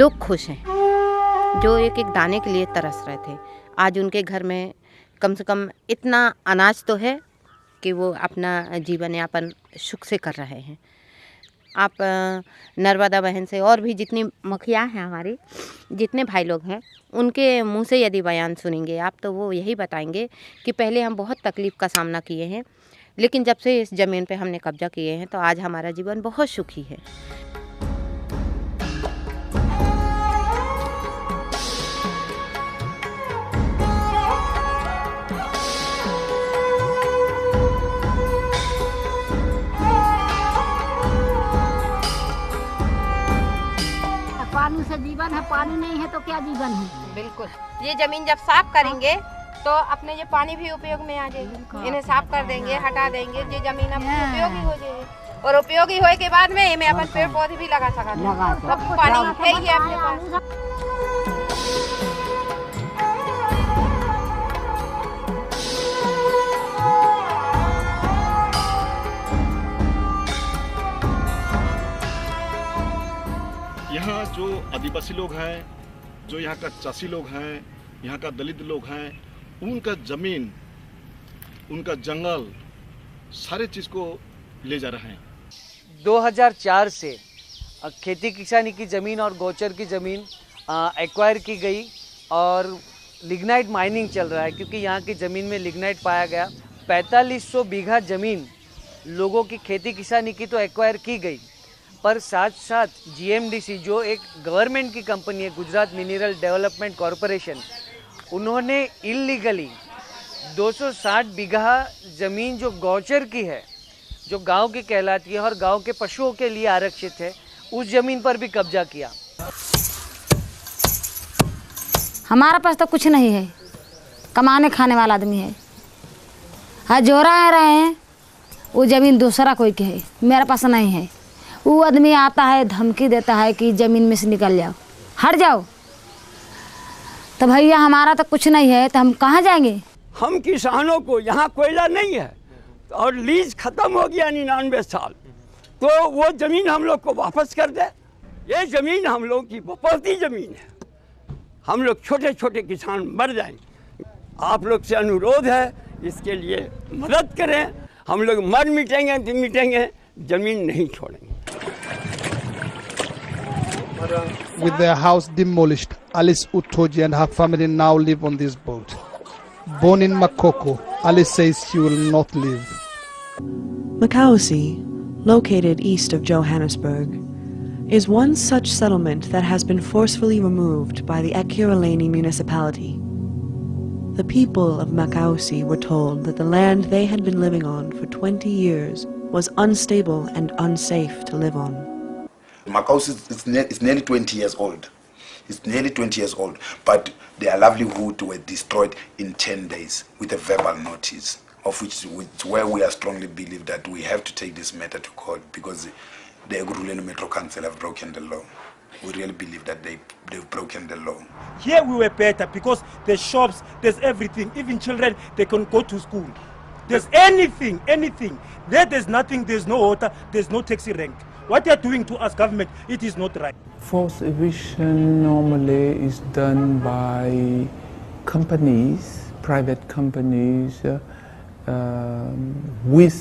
लोग खुश हैं, जो एक एक दाने के लिए तरस रहे थे। आज उनके घर में कम से कम इतना अनाज तो है कि वो अपना जीवन यापन सुख से कर रहे हैं। आप नर्मदा बहन से और भी जितनी मुखिया हैं हमारी, जितने भाई लोग हैं, उनके मुंह से यदि बयान सुनेंगे आप तो वो यही बताएंगे कि पहले हम बहुत तकलीफ़ का सामना किए हैं, लेकिन जब से इस ज़मीन पे हमने कब्जा किए हैं तो आज हमारा जीवन बहुत सुखी है। पानी से जीवन है, पानी नहीं है तो क्या जीवन है। बिल्कुल, ये ज़मीन जब साफ करेंगे तो अपने ये पानी भी उपयोग में आ जाएगी। इन्हें साफ कर देंगे, हटा देंगे, ये ज़मीन अपनी उपयोगी हो जाएगी और उपयोगी होए के बाद में इनमें अपन पेड़ पौधे भी लगा सकते हैं। सब पानी है ही है अपने पास। यहाँ जो आदिवासी लोग हैं, जो यहाँ का चासी लोग हैं, यहाँ का दलित लोग हैं, उनका ज़मीन, उनका जंगल, सारे चीज़ को ले जा रहे हैं। 2004 से खेती किसानी की ज़मीन और गोचर की ज़मीन एक्वायर की गई और लिग्नाइट माइनिंग चल रहा है, क्योंकि यहाँ की ज़मीन में लिग्नाइट पाया गया। 4500 बीघा ज़मीन लोगों की खेती किसानी की तो एक्वायर की गई, पर साथ साथ GMDC जो एक गवर्नमेंट की कंपनी है, गुजरात मिनरल डेवलपमेंट कॉरपोरेशन, उन्होंने इलीगली 260 बीघा ज़मीन जो गौचर की है, जो गांव की कहलाती है और गांव के पशुओं के लिए आरक्षित है, उस ज़मीन पर भी कब्जा किया। हमारा पास तो कुछ नहीं है, कमाने खाने वाला आदमी है। हाँ, जो रहे हैं वो ज़मीन दूसरा कोई के है, मेरे पास नहीं है। वो आदमी आता है, धमकी देता है कि ज़मीन में से निकल जाओ, हट जाओ। तो भैया हमारा तो कुछ नहीं है, तो हम कहाँ जाएंगे। हम किसानों को यहाँ कोयला नहीं है और लीज खत्म हो गया 99 साल, तो वो ज़मीन हम लोग को वापस कर दे। ये ज़मीन हम लोग की बपौती ज़मीन है, हम लोग छोटे छोटे किसान मर जाएंगे। आप लोग से अनुरोध है, इसके लिए मदद करें। हम लोग मर मिटेंगे तो मिटेंगे, ज़मीन नहीं छोड़ेंगे। With their house demolished, Alice Utoji and her family now live on this boat. Born in Makoko, Alice says she will not leave. Makausi, located east of Johannesburg, is one such settlement that has been forcefully removed by the Ekurhuleni municipality. The people of Makausi were told that the land they had been living on for 20 years was unstable and unsafe to live on. Makausi is nearly 20 years old. It's nearly 20 years old, but their livelihood were destroyed in 10 days with a verbal notice, of which where we are strongly believe that we have to take this matter to court because the Ekurhuleni Metro Council have broken the law. We really believe that they've broken the law. Here we were better because there's shops, there's everything. Even children, they can go to school. There's anything. There's nothing, there's no water, there's no taxi rank. What they're doing to us, government, it is not right. Forced eviction normally is done by companies, private companies, with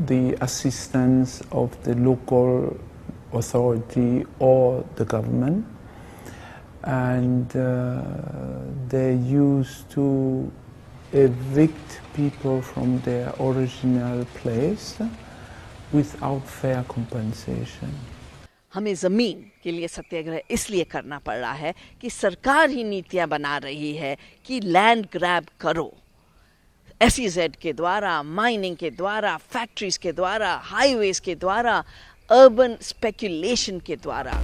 the assistance of the local authority or the government, and they used to evict people from their original place without fair compensation. हमें ज़मीन के लिए सत्याग्रह इसलिए करना पड़ रहा है कि सरकार ही नीतियां बना रही है कि लैंड ग्रैब करो, SEZ के द्वारा, माइनिंग के द्वारा, फैक्ट्रीज के द्वारा, हाईवेज के द्वारा, अर्बन स्पेकुलेशन के द्वारा।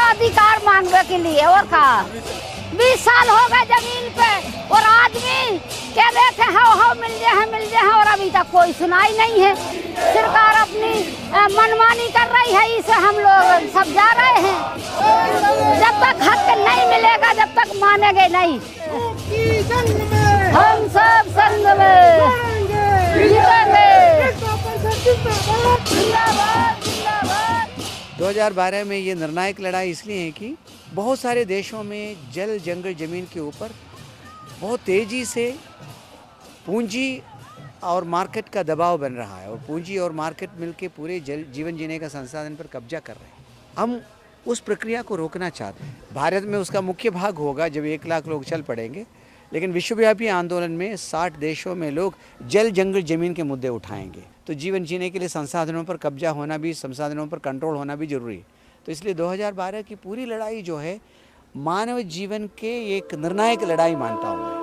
अधिकार मांगने के लिए। और कहा 20 साल हो गए जमीन पे और आदमी कह रहे थे हाँ मिल जाए और अभी तक कोई सुनाई नहीं है। सरकार अपनी मनमानी कर रही है, इसे हम लोग सब जा रहे हैं। जब तक हक नहीं मिलेगा, जब तक मानेंगे नहीं, हम सब संग में जीतेंगे। 2012 में ये निर्णायक लड़ाई इसलिए है कि बहुत सारे देशों में जल जंगल ज़मीन के ऊपर बहुत तेज़ी से पूंजी और मार्केट का दबाव बन रहा है और पूंजी और मार्केट मिलके पूरे जीवन जीने का संसाधन पर कब्जा कर रहे हैं। हम उस प्रक्रिया को रोकना चाहते हैं। भारत में उसका मुख्य भाग होगा जब 1 लाख लोग चल पड़ेंगे, लेकिन विश्वव्यापी आंदोलन में 60 देशों में लोग जल जंगल ज़मीन के मुद्दे उठाएंगे। तो जीवन जीने के लिए संसाधनों पर कब्जा होना भी, संसाधनों पर कंट्रोल होना भी जरूरी है। तो इसलिए 2012 की पूरी लड़ाई जो है मानव जीवन के एक निर्णायक लड़ाई मानता हूँ मैं।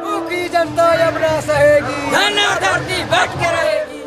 भूखी जनता अब ना सहेगी, धरती बैठ के रहेगी।